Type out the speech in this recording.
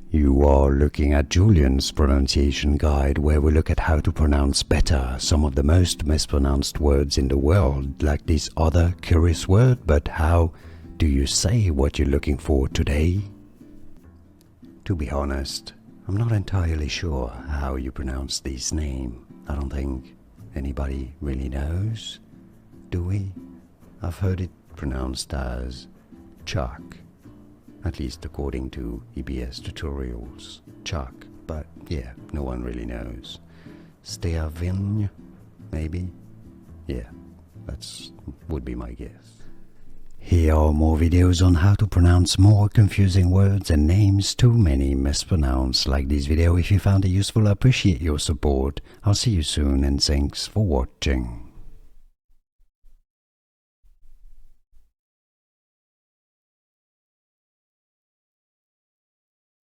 You are looking at Julian's pronunciation guide, where we look at how to pronounce better some of the most mispronounced words in the world, like this other curious word. But how do you say what you're looking for today? To be honest, I'm not entirely sure how you pronounce this name. I don't think anybody really knows, do we? I've heard it pronounced as Chuck, at least according to EBS tutorials. Chuck, but yeah, no one really knows. Stéaviñ, maybe? Yeah, would be my guess. Here are more videos on how to pronounce more confusing words and names too many mispronounced. Like this video if you found it useful. I appreciate your support. I'll see you soon and thanks for watching.